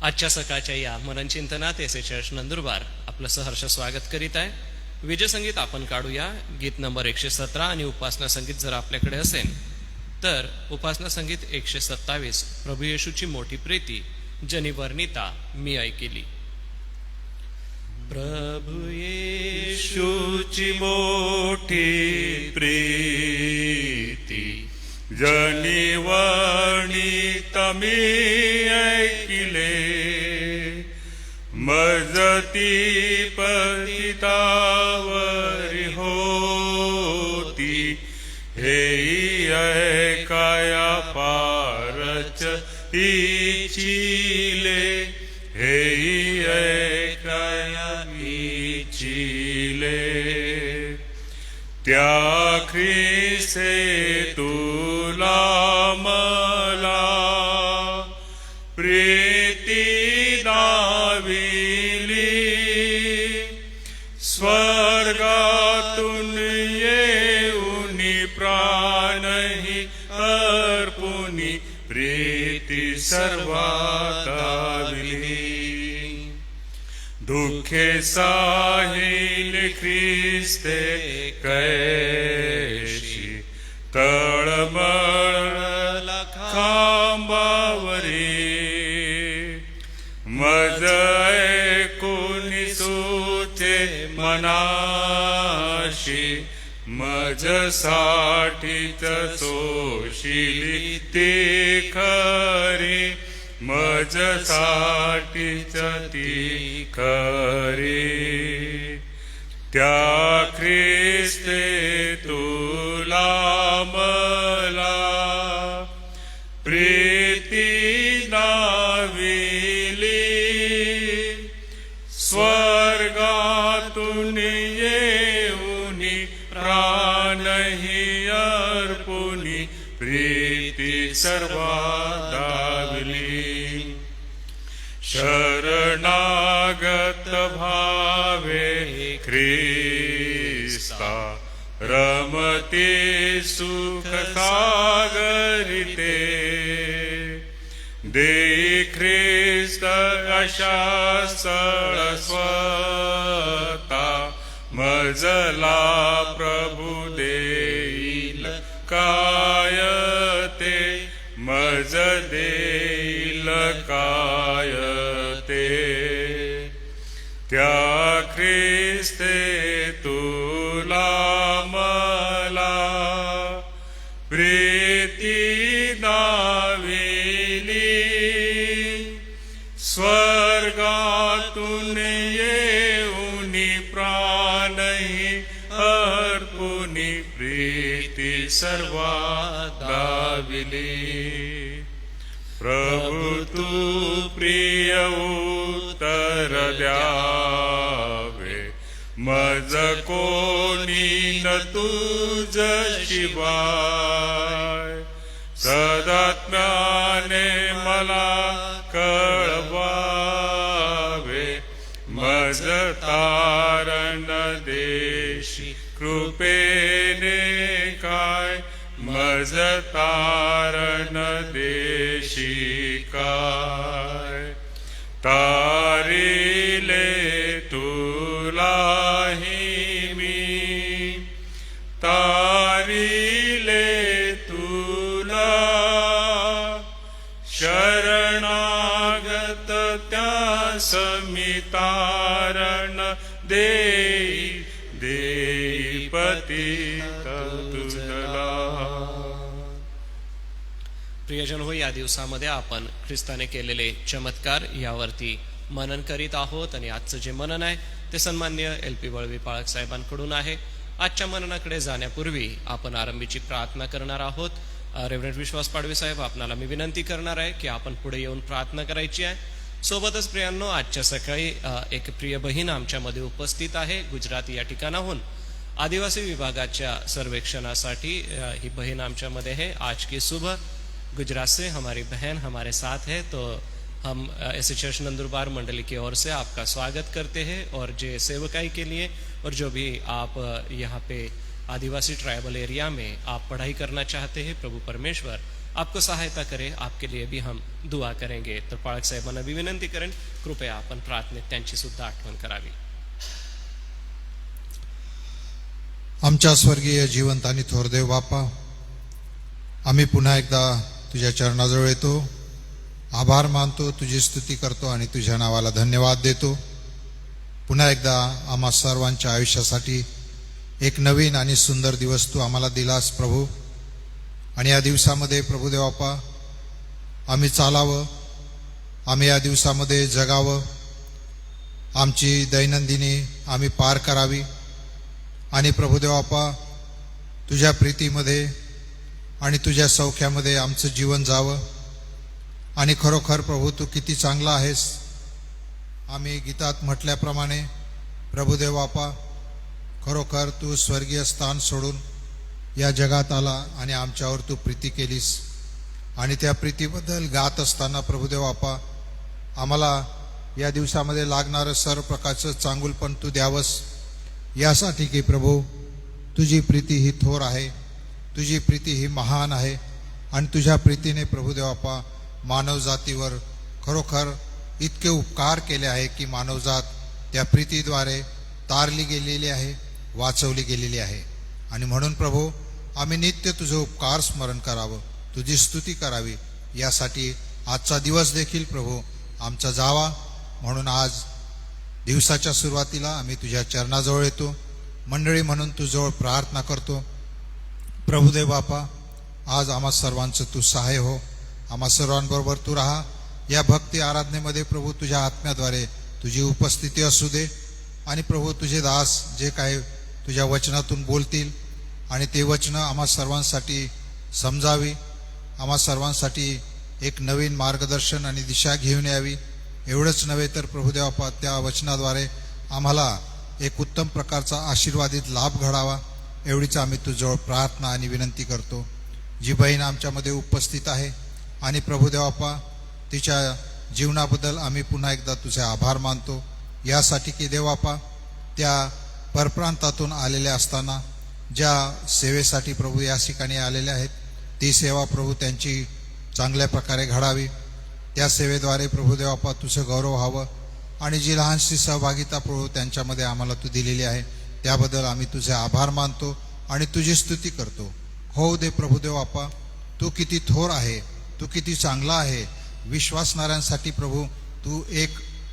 आजच्या सकाळच्या या मननचिंतनात एस चर्च नंदुरबार आपलं सहर्ष स्वागत करीत आहे. विजयसंगीत आपण काढूया, गीत नंबर 117. आणि उपासना संगीत जर आपल्याकडे असेल तर उपासना संगीत 127, प्रभू येशूची मोठी प्रीती जनी वर्णिता मी ऐकिली. प्रभू येशूची मोठी प्रीती जनी वर्णिता मी ऐकिले, मजती पतितावरी होती, हे ऐकाया पारच इचिले, हे ऐकाया इचिले. त्या ख्रिस्ते तुला मला प्रीती दाविली, स्वर्गातून येऊनी प्राणही अर्पुनी प्रीती सर्वात दाविली. दुःखे साहिल ख्रिस्ते कैशी, तळमळ खांबावरी, मज ऐकून सुचे मनाशी, मज साठीच सोशिली ती खरी, मज साठीच ती खरी. त्या ख्रिस्ते तुला मला प्रीती दाविली, स्वर्गातून येऊनी प्राणही अर्पुनी प्रीती सर्वात दाविली. शरणागत भावे ख्रिस्ता, रमते सुख सागरिते, देई ख्रिस्त अशा स्वता, मजला प्रभु देईल काय ते, मज देईल काय ते. त्या ख्रिस्ते तुला मला प्रीती दाविली, स्वर्गातून येऊनी प्राणही अर्पुनी प्रीती सर्वात दाविली. प्रभु तू प्रिय उत्तर द्यावे, मज कोणी न तुझ शिवाय, सदात्म्याने मला कळवावे, मज तारण देशी कृपेने काय, मज तारण देशी काय. तारिले तुलाही मी, तारिले तुला, शरणागत त्यास मी तारण देई, देई पतित तुझला. प्रियजन हो, या दिवसामध्ये आपण ख्रिस्ताने केलेले चमत्कार यावरती मनन करीत आहोत. आणि आजचं जे मनन आहे ते सन्मान्य LP वळवी पाळक साहेबांकडून आहे. आजच्या मननाकडे जाण्यापूर्वी आपण आरंभीची प्रार्थना करणार आहोत. रेव्हरंड विश्वास पाडवी साहेब, आपणाला मी विनंती करणार आहे की आपण पुढे येऊन प्रार्थना करायची आहे. सोबतच प्रियांनो, आजच्या सकाळी एक प्रिय बहीण आमच्यामध्ये उपस्थित आहे गुजरात या ठिकाणाहून. आदिवासी विभागाच्या सर्वेक्षणासाठी ही बहीण आमच्यामध्ये है. आज की सुबह गुजरात से हमारी बहन हमारे साथ है, तो हम ऐसे चर्च नंदुरबार मंडली की ओर से आपका स्वागत करते हैं. और जो सेवकाई के लिए और जो भी आप यहाँ पे आदिवासी ट्राइबल एरिया में आप पढ़ाई करना चाहते हैं, प्रभु परमेश्वर आपको सहायता करे, आपके लिए भी हम दुआ करेंगे. तर पाळक साहेबांना मी विनंती करेन, कृपया आपण प्रार्थनेत त्यांची सुद्धा आठवण करावी. आमच्या स्वर्गीय जिवंत आणि थोर देव बापा, आम्ही पुन्हा एकदा तुझ्या चरणाजवळ येतो, आभार मानतो, तुझी स्तुती करतो आणि तुझ्या नावाला धन्यवाद देतो. पुन्हा एकदा आम्हा सर्वांच्या आयुष्यासाठी एक नवीन आणि सुंदर दिवस तू आम्हाला दिलास प्रभू. आणि या दिवसामध्ये प्रभू देवापा आम्ही चालावं, आम्ही या दिवसामध्ये जगावं, आमची दैनंदिनी आम्ही पार करावी आणि प्रभू देवापा तुझ्या प्रीतीमध्ये आणि तुझ्या सौख्यामध्ये आमचं जीवन जावं. आणि खरोखर प्रभू तू किती चांगला आहेस. आम्ही गीतात म्हटल्याप्रमाणे प्रभू देवापा खरोखर तू स्वर्गीय स्थान सोडून या जगात आला आणि आमच्यावर तू प्रीती केलीस. आणि त्या प्रीतीबद्दल गात असताना प्रभू देवापा आम्हाला या दिवसामध्ये लागणारं सर्व प्रकारचं चांगुलपण तू द्यावंस, यासाठी की प्रभू तुझी प्रीती ही थोर आहे, तुझी प्रीती ही महान आहे. आणि तुझ्या प्रीतीने प्रभू देवापा मानवजातीवर खरोखर इतके उपकार केले आहे की मानवजात त्या प्रीतीद्वारे तारली गेलेली आहे, वाचवली गेलेली आहे. आणि म्हणून प्रभू आम्ही नित्य तुझं उपकार स्मरण करावं, तुझी स्तुती करावी, यासाठी आजचा दिवस देखील प्रभू आमचा जावा. म्हणून आज दिवसाच्या सुरुवातीला आम्ही तुझ्या चरणाजवळ येतो, मंडळी म्हणून तुझ्याजवळ प्रार्थना करतो. प्रभुदेव बापा आज आम्हा सर्वांचं तू सहाय्य हो, आम्हा सर्वांबरोबर तू राहा. या भक्ती आराधनेमध्ये प्रभू तुझ्या आत्म्याद्वारे तुझी उपस्थिती असू दे. आणि प्रभू तुझे दास जे काही तुझ्या वचनातून बोलतील आणि ते वचनं आम्हा सर्वांसाठी समजावी, आम्हा सर्वांसाठी एक नवीन मार्गदर्शन आणि दिशा घेऊन यावी. एवढंच नव्हे तर प्रभुदेवापा त्या वचनाद्वारे आम्हाला एक उत्तम प्रकारचा आशीर्वादित लाभ घडावा, एवढीच आम्ही तुझ्याजवळ प्रार्थना आणि विनंती करतो. जी बहीण आमच्यामध्ये उपस्थित आहे आणि प्रभुदेवापा तिच्या जीवनाबद्दल आम्ही पुन्हा एकदा तुझे आभार मानतो, यासाठी की देवापा त्या परप्रांतातून आलेल्या असताना ज्या सेवेसाठी प्रभू या ठिकाणी आलेल्या आहेत, ती सेवा प्रभू त्यांची चांगल्या प्रकारे घडावी. त्या सेवेद्वारे प्रभू देवापा तुझं गौरव व्हावं. आणि जी लहानशी सहभागिता प्रभू त्यांच्यामध्ये आम्हाला तू दिलेली आहे, त्याबद्दल आम्ही तुझे आभार मानतो आणि तुझी स्तुती करतो. हो दे प्रभू देवापा, तू किती थोर आहे, तू किती चांगला आहे. विश्वासणाऱ्यांसाठी प्रभू तू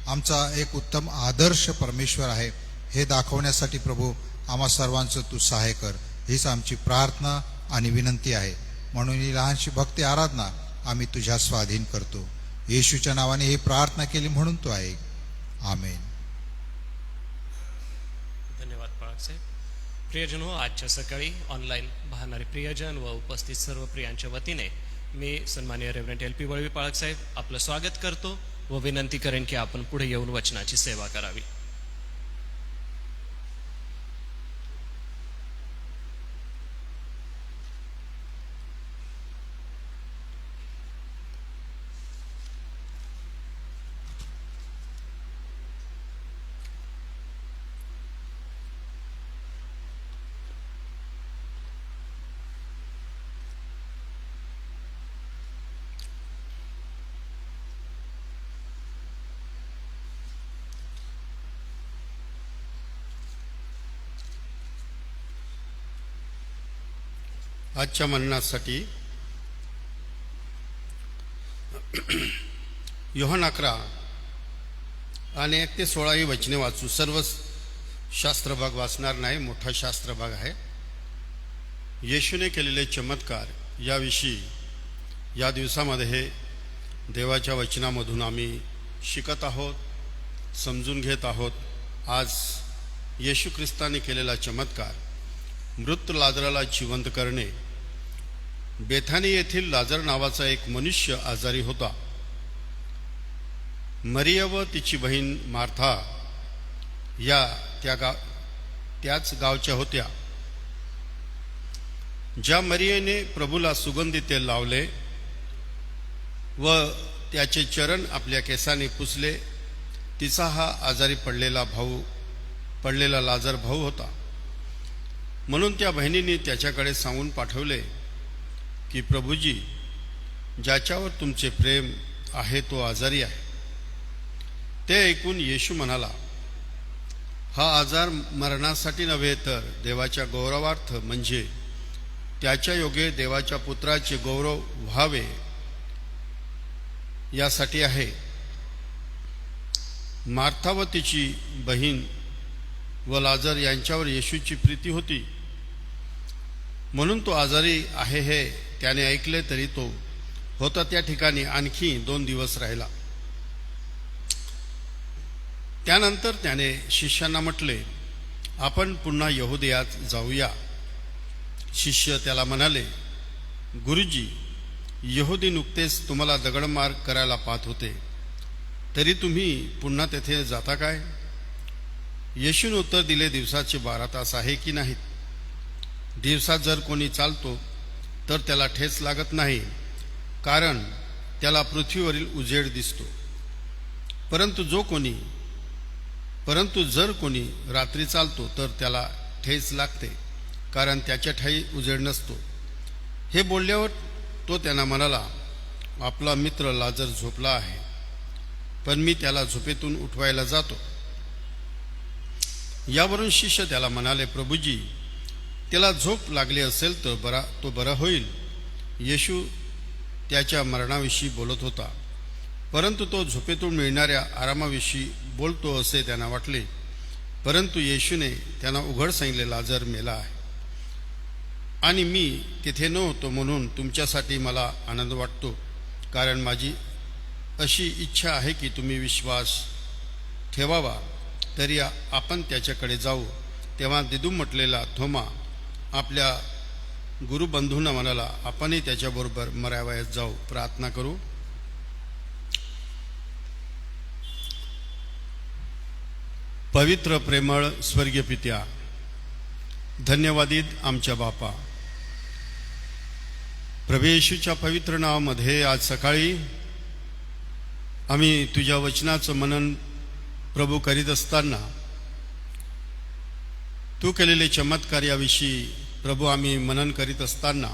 आमचा एक उत्तम आदर्श परमेश्वर आहे, हे दाखवण्यासाठी प्रभू आम्हा सर्वांचं तू सहाय्य कर. हीच आमची प्रार्थना आणि विनंती आहे. म्हणून ही लहानशी भक्ती आराधना आम्ही तुझ्या स्वाधीन करतो. येशूच्या नावाने ही प्रार्थना केली म्हणून तू ऐक. आमेन. धन्यवाद पाळक साहेब. प्रियजन हो, आजच्या सकाळी ऑनलाईन पाहणारे प्रियजन व उपस्थित सर्व प्रियांच्या वतीने मी सन्माननीय रेव्हरंड एल पी वळवी पाळक साहेब आपलं स्वागत करतो व विनंती करेन की आपण पुढे येऊन वचनाची सेवा करावी. आजच्या मननासाठी योहान 11 आणि 1 ते 16 ही वचने वाचू. सर्व शास्त्रभाग वाचणार नाही, मोठा शास्त्रभाग आहे. येशूने केलेले चमत्कार याविषयी या दिवसामध्ये हे देवाच्या वचनामधून आम्ही शिकत आहोत, समजून घेत आहोत. आज येशू ख्रिस्ताने केलेला चमत्कार, मृत लाजराला जिवंत करणे. बेथानी येथील लाजर नावाचा एक मनुष्य आजारी होता. मरिया व तिची बहीण मार्था या त्याच गावच्या होत्या. ज्या मरियेने प्रभूला सुगंधी तेल लावले व त्याचे चरण आपल्या केसाने पुसले, तिचा हा आजारी पडलेला लाजर भाऊ होता. म्हणून त्या बहिणीने त्याच्याकडे सांगून पाठवले की प्रभूजी, ज्याच्यावर तुमचे प्रेम आहे तो आजारी आहे. ते ऐकून येशू म्हणाला, हा आजार मरणासाठी नव्हे तर देवाच्या गौरवार्थ म्हणजे त्याच्या योगे देवाच्या पुत्राचे गौरव व्हावे यासाठी आहे. मार्था व तिची बहीण व लाजर यांच्यावर येशूची प्रीती होती, म्हणून तो आजारी आहे हे त्याने ऐकले तरी तो होता त्या ठिकाणी आणखी 2 दिवस राहिला. त्यानंतर त्याने शिष्यांना म्हटले, आपण पुन्हा यहुदियात जाऊया. शिष्य त्याला म्हणाले, गुरुजी, यहुदी नुकतेच तुम्हाला दगडमार करायला पाहत होते, तरी तुम्ही पुन्हा तेथे जाता काय? येशूने उत्तर दिले, दिवसाचे 12 तास आहे की नाहीत? दिवसात जर कोणी चालतो तर त्याला ठेच लागत नाही, कारण त्याला पृथ्वीवरील उजेड दिसतो. परंतु जर कोणी रात्री चालतो तर त्याला ठेच लागते, कारण त्याच्या ठाई उजेड नसतो. हे बोलल्यावर तो त्यांना म्हणाला, आपला मित्र लाजर झोपला आहे, पण मी त्याला झोपेतून उठवायला जातो. यावरून शिष्य त्याला म्हणाले, प्रभुजी, त्याला झोप लागली असेल तर तो बरा होईल. येशू त्याच्या मरणाविषयी बोलत होता, परंतु तो झोपेतून मिळणाऱ्या आरामाविषयी बोलतो असे त्यांना वाटले. परंतु येशूने त्यांना उघड सांगितले, लाजर मेला आहे, आणि मी तिथे नव्हतो म्हणून तुमच्यासाठी मला आनंद वाटतो, कारण माझी अशी इच्छा आहे की तुम्ही विश्वास ठेवावा. तरी आपण त्याच्याकडे जाऊ. तेव्हा दिदूम म्हटलेला थोमा आपल्या गुरुबंधूंना म्हणाला, आपणही त्याच्याबरोबर मरावयास जाऊ. प्रार्थना करू. पवित्र प्रेमळ स्वर्गीय पित्या, धन्यवादित आमच्या बापा, प्रभू येशूच्या पवित्र नावामध्ये आज सकाळी आम्ही तुझ्या वचनाचं मनन प्रभू करीत असताना तू केलेले चमत्कार याविषयी प्रभू आम्ही मनन करीत असताना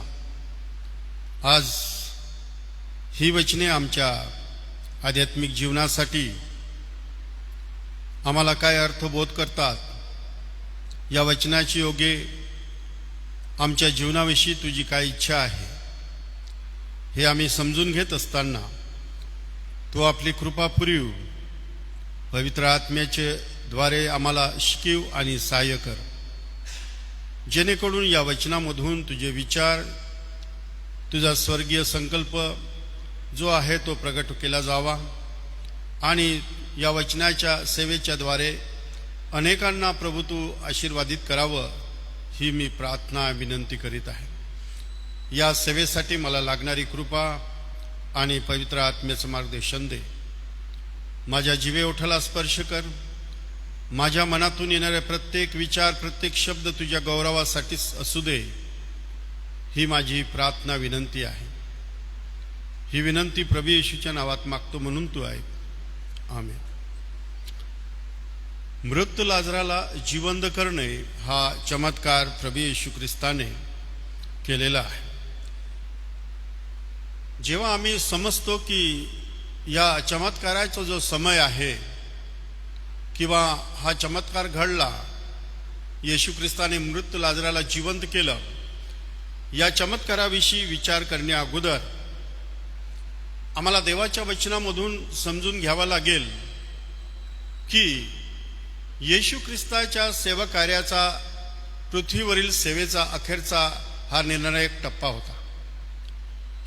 आज ही वचने आमच्या आध्यात्मिक जीवनासाठी आम्हाला काय अर्थबोध करतात, या वचनाची योगे आमच्या जीवनाविषयी तुझी काय इच्छा आहे हे आम्ही समजून घेत असताना तू आपली कृपा पुरव. पवित्र आत्म्याचे द्वारे आम्हाला शिकव आणि सहाय्य कर, जेणेकरून या वचनामधून तुझे विचार, तुझा स्वर्गीय संकल्प जो आहे तो प्रगट केला जावा, आणि या वचनाच्या सेवेच्या द्वारे अनेकांना प्रभू तू आशीर्वादित करावं, ही मी प्रार्थना विनंती करीत आहे. या सेवेसाठी मला लागणारी कृपा आणि पवित्र आत्म्याचं मार्गदर्शन दे. माझ्या जीवे ओठाला स्पर्श कर. माझ्या मनातून येणारे प्रत्येक विचार, प्रत्येक शब्द तुझ्या गौरवासाठीच असू दे, ही माझी प्रार्थना विनंती आहे. ही विनंती प्रभू येशूच्या नावात मागतो म्हणून तू ऐक. आमेन. मृत लाजराला जिवंत करणे हा चमत्कार प्रभू येशू ख्रिस्ताने केलेला आहे. जेव्हा आम्ही समजतो की या चमत्काराचा जो समय आहे किंवा हा चमत्कार घडला, येशू ख्रिस्ताने मृत लाजराला जिवंत केलं, या चमत्काराविषयी विचार करण्या अगोदर आम्हाला देवाच्या वचनामधून समजून घ्यावा लागेल की येशू ख्रिस्ताच्या सेवाकार्याचा, पृथ्वीवरील सेवेचा अखेरचा हा निर्णायक टप्पा होता.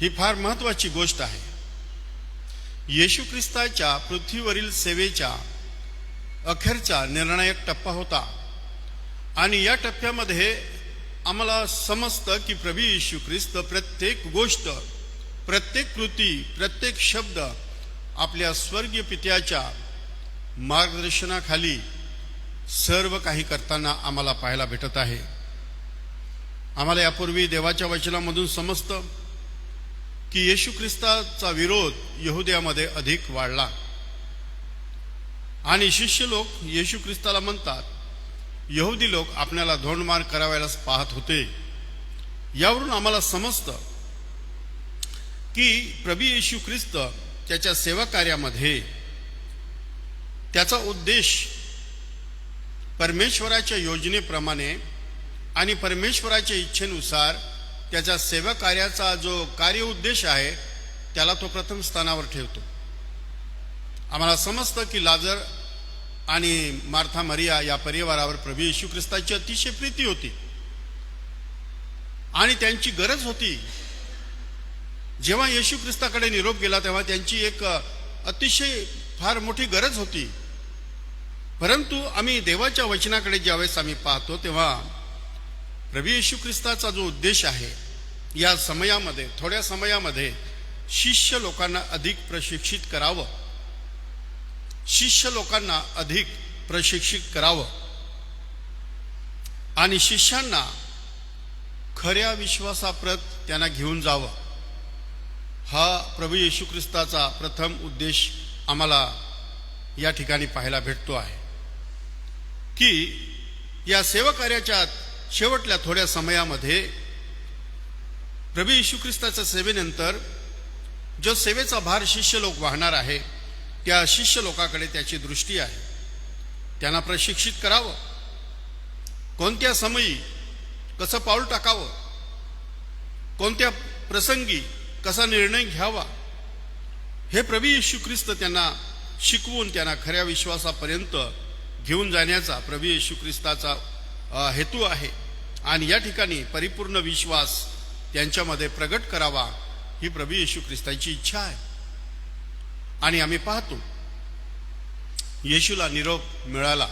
ही फार महत्त्वाची गोष्ट आहे. येशू ख्रिस्ताच्या पृथ्वीवरील सेवेच्या अखेरचा निर्णायक टप्पा होता, आणि या टप्प्यामध्ये आम्हाला समजतं की प्रभू येशू ख्रिस्त प्रत्येक गोष्ट, प्रत्येक कृती, प्रत्येक शब्द आपल्या स्वर्गीय पित्याच्या मार्गदर्शनाखाली सर्व काही करताना आम्हाला पाहायला भेटत आहे. आम्हाला यापूर्वी देवाच्या वचनामधून समजतं की येशू ख्रिस्ताचा विरोध यहुदियामध्ये अधिक वाढला, आणि शिष्य लोक येशू ख्रिस्ताला म्हणतात, यहुदी लोक आपल्याला धोंडमार करावयास पाहत होते. यावरून आम्हाला समजतं की प्रभू येशू ख्रिस्त त्याच्या सेवा कार्यामध्ये त्याचा उद्देश परमेश्वराच्या योजनेप्रमाणे आणि परमेश्वराच्या इच्छेनुसार त्याच्या सेवा कार्याचा जो कार्य उद्देश आहे त्याला तो प्रथम स्थानावर ठेवतो. आम्हाला समजतं की लाजर आणि मार्था मरिया या परिवारावर प्रभू येशू ख्रिस्ताची अतिशय प्रीती होती आणि त्यांची गरज होती. जेव्हा येशू ख्रिस्ताकडे निरोप गेला तेव्हा त्यांची एक अतिशय फार मोठी गरज होती. परंतु आम्ही देवाच्या वचनाकडे ज्यावेळेस आम्ही पाहतो तेव्हा प्रभू येशू ख्रिस्ताचा जो उद्देश आहे या समयामध्ये, थोड्या समयामध्ये शिष्य लोकांना अधिक प्रशिक्षित करावं, शिष्य लोकांना अधिक प्रशिक्षित करावं आणि शिष्यांना खऱ्या विश्वासाप्रत त्यांना घेऊन जावं, हा प्रभू येशू ख्रिस्ताचा प्रथम उद्देश आम्हाला या ठिकाणी पाहायला भेटतो आहे. की या सेवा कार्याच्या शेवटल्या थोड्या समयामध्ये प्रभू येशू ख्रिस्ताच्या सेवेनंतर जो सेवेचा भार शिष्य लोक वाहणार आहे त्या शिष्य लोकांकडे त्याची दृष्टी आहे. त्यांना प्रशिक्षित करावं, कोणत्या समयी कसं पाऊल टाकावं, कोणत्या प्रसंगी कसा निर्णय घ्यावा, हे प्रभू येशू ख्रिस्त त्यांना शिकवून त्यांना खऱ्या विश्वासापर्यंत घेऊन जाण्याचा प्रभू येशू ख्रिस्ताचा हेतू आहे. आणि या ठिकाणी परिपूर्ण विश्वास त्यांच्यामध्ये प्रगट करावा ही प्रभू येशू ख्रिस्ताची इच्छा आहे. आणि आम्ही पाहतो येशूला निरोप मिळाला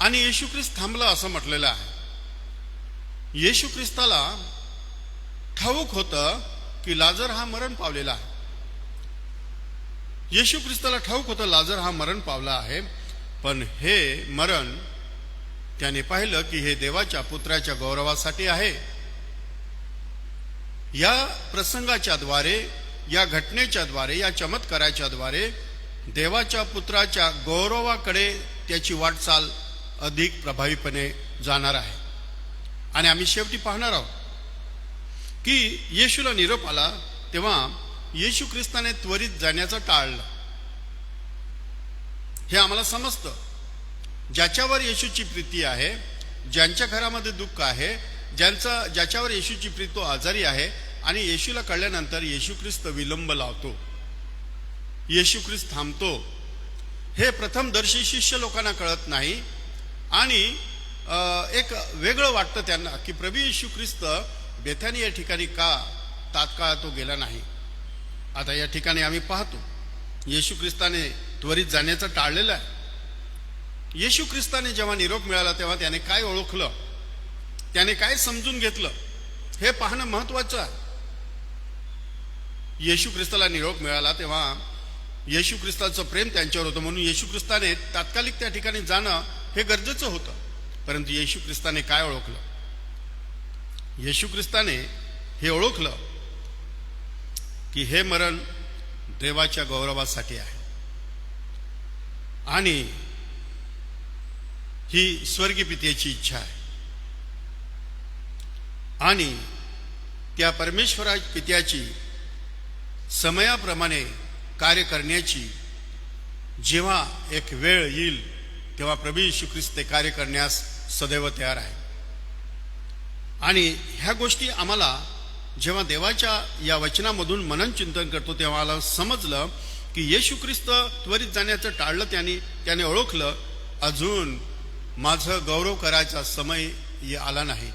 आणि येशू ख्रिस्त थांबला असं म्हटलेलं आहे. येशू ख्रिस्ताला ठाऊक होतं की लाजर हा मरण पावलेला आहे. येशू ख्रिस्ताला ठाऊक होतं लाजर हा मरण पावला आहे, पण हे मरण त्याने पाहिलं की हे देवाच्या पुत्राच्या गौरवासाठी आहे. या प्रसंगाच्या द्वारे, या घटनेच्या द्वारे, या चमत्काराच्या द्वारे देवाच्या पुत्राच्या गौरवाकडे त्याची वाटचाल अधिक प्रभावीपणे जाणार आहे. आणि आम्ही शेवटी पाहणार आहोत की येशूला निरोप आला तेव्हा येशू ख्रिस्ताने त्वरित जाण्याचं टाळलं. हे आम्हाला समजतं. ज्याच्यावर येशूची प्रीती आहे, ज्यांच्या घरामध्ये दुःख आहे, ज्याच्यावर येशूची प्रीती, तो आजारी आहे आणि येशूला कळल्यानंतर येशू ख्रिस्त विलंब लावतो, येशू ख्रिस्त थांबतो. हे प्रथमदर्शी शिष्य लोकांना कळत नाही आणि एक वेगळं वाटतं त्यांना की प्रभू येशू ख्रिस्त बेथानी या ठिकाणी का तात्काळ तो गेला नाही. आता या ठिकाणी आम्ही पाहतो येशू ख्रिस्ताने त्वरित जाण्याचं टाळलेलं आहे. येशू ख्रिस्ताने जेव्हा निरोप मिळाला तेव्हा त्याने काय ओळखलं, त्याने काय समजून घेतलं, हे पाहणं महत्वाचं आहे. येशू ख्रिस्ताला निरोप मिळाला तेव्हा येशू ख्रिस्ताचं प्रेम त्यांच्यावर होतं म्हणून येशू ख्रिस्ताने तात्कालिक त्या ठिकाणी जाणं हे गरजेचं होतं. परंतु येशू ख्रिस्ताने काय ओळखलं, येशू ख्रिस्ताने हे ओळखलं की हे मरण देवाच्या गौरवासाठी आहे आणि ही स्वर्गीय पित्याची इच्छा आहे. आणि त्या परमेश्वरा पित्याची समयाप्रमाणे कार्य करण्याची जेव्हा एक वेळ येईल तेव्हा प्रभू येशू ख्रिस्त कार्य करण्यास सदैव तयार आहे. आणि ह्या गोष्टी आम्हाला जेव्हा देवाच्या या वचनामधून मनन चिंतन करतो तेव्हा आम्हाला समजलं की येशू ख्रिस्त त्वरित जाण्याचं टाळलं. त्याने ओळखलं अजून माझं गौरव करायचा समय आला नाही,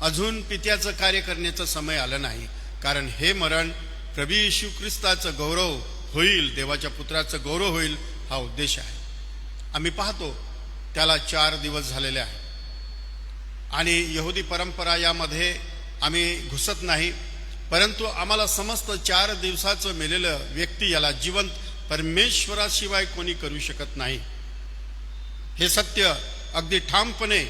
अजून पित्याचं कार्य करण्याचा समय आला नाही. कारण हे मरण प्रभू येशू ख्रिस्ताचं गौरव होईल, देवाच्या पुत्राचं गौरव होईल हा उद्देश आहे. आम्ही पाहतो त्याला 4 दिवस झालेले आहे आणि यहुदी परंपरा यामध्ये आम्ही घुसत नाही, परंतु आम्हाला समजतं 4 दिवसाचं मेलेलं व्यक्ती याला जिवंत परमेश्वराशिवाय कोणी करू शकत नाही. हे सत्य अगदी ठामपणे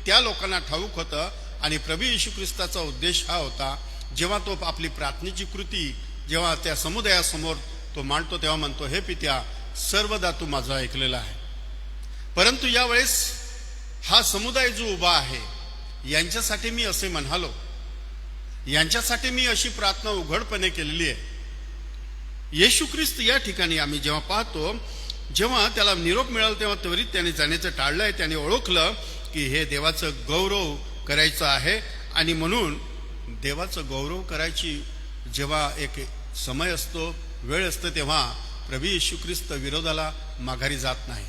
त्या लोकांना ठाऊक होतं. आणि प्रभू येशू ख्रिस्ताचा उद्देश हा होता, जेव्हा तो आपली प्रार्थनेची कृती जेव्हा त्या समुदायासमोर तो मांडतो तेव्हा म्हणतो, हे पित्या सर्वदा तू माझं ऐकलेलं आहे. परंतु यावेळेस हा समुदाय जो उभा आहे यांच्यासाठी मी असे म्हणालो यांच्यासाठी मी अशी प्रार्थना उघडपणे केलेली आहे. येशू ख्रिस्त या ठिकाणी आम्ही जेव्हा पाहतो, जेव्हा त्याला निरोप मिळाला तेव्हा त्वरित त्याने जाण्याचं टाळलंय. त्याने ओळखलं की हे देवाचं गौरव करायचं आहे आणि म्हणून देवाचं गौरव करायची जेव्हा एक समय असतो, वेळ असतो, तेव्हा प्रभू येशू ख्रिस्त विरोधाला माघारी जात नाही.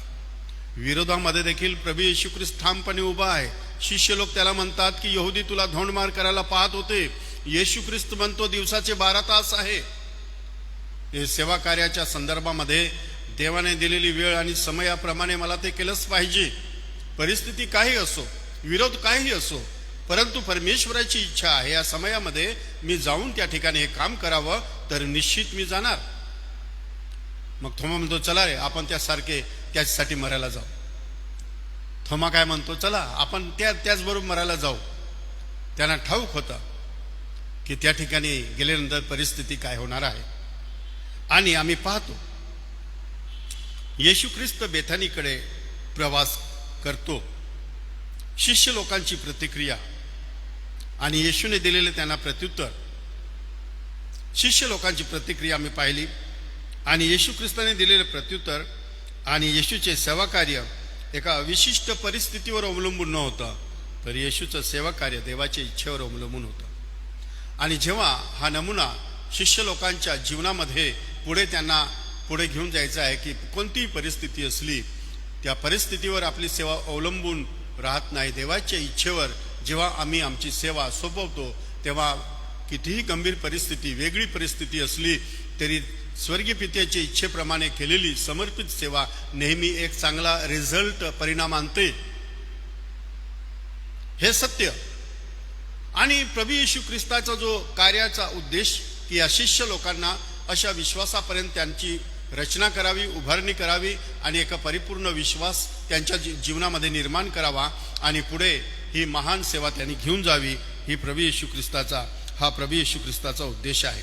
विरोधामध्ये देखील प्रभू येशू ख्रिस्त ठामपणे उभा आहे. शिष्य लोक त्याला म्हणतात की यहुदी तुला धोंडमार करायला पाहत होते. येशू ख्रिस्त म्हणतो दिवसाचे 12 तास आहे. हे सेवा कार्याच्या संदर्भामध्ये देवाने दिलेली वेळ आणि समयाप्रमाणे मला ते केलंच पाहिजे. परिस्थिती काही असो, विरोध काही असो, परंतु परमेश्वराची इच्छा आहे या समयामध्ये मी जाऊन त्या ठिकाणी हे काम करावं, तर निश्चित मी जाणार. मग थोमा म्हणतो चला रे आपण त्याच्यासाठी मरायला जाऊ. थोमा काय म्हणतो, चला आपण त्याचबरोबर मरायला जाऊ. त्यांना ठाऊक होतं की त्या ठिकाणी गेल्यानंतर परिस्थिती काय होणार आहे. आणि आम्ही पाहतो येशू ख्रिस्त बेथानीकडे प्रवास करतो. शिष्य लोकांची प्रतिक्रिया आणि येशूने दिलेले त्यांना प्रत्युत्तर. शिष्य लोकांची प्रतिक्रिया आम्ही पाहिली आणि येशू ख्रिस्ताने दिलेले प्रत्युत्तर आणि येशूचे सेवा कार्य एका विशिष्ट परिस्थितीवर अवलंबून न होतं, तर येशूचं सेवा कार्य देवाच्या इच्छेवर अवलंबून होतं. आणि जेव्हा हा नमुना शिष्य लोकांच्या जीवनामध्ये त्यांना पुढे घेऊन जायचं आहे की कोणतीही परिस्थिती असली त्या परिस्थितीवर आपली सेवा अवलंबून राहत नाही. देवाच्या इच्छेवर जेव्हा आम्ही आमची सेवा सोपवतो तेव्हा कितीही गंभीर परिस्थिती, वेगळी परिस्थिती असली तरी स्वर्गीय पित्याच्या इच्छेप्रमाणे केलेली समर्पित सेवा नेहमी एक चांगला रिझल्ट, परिणाम आणते. हे सत्य. आणि प्रभू येशू ख्रिस्ताचा जो कार्याचा उद्देश की या शिष्य लोकांना अशा विश्वासापर्यंत त्यांची रचना करावी, उभारणी करावी आणि एका परिपूर्ण विश्वास त्यांच्या जीवनामध्ये निर्माण करावा आणि पुढे ही महान सेवा त्यांनी घेऊन जावी, ही प्रभू येशू ख्रिस्ताचा उद्देश आहे.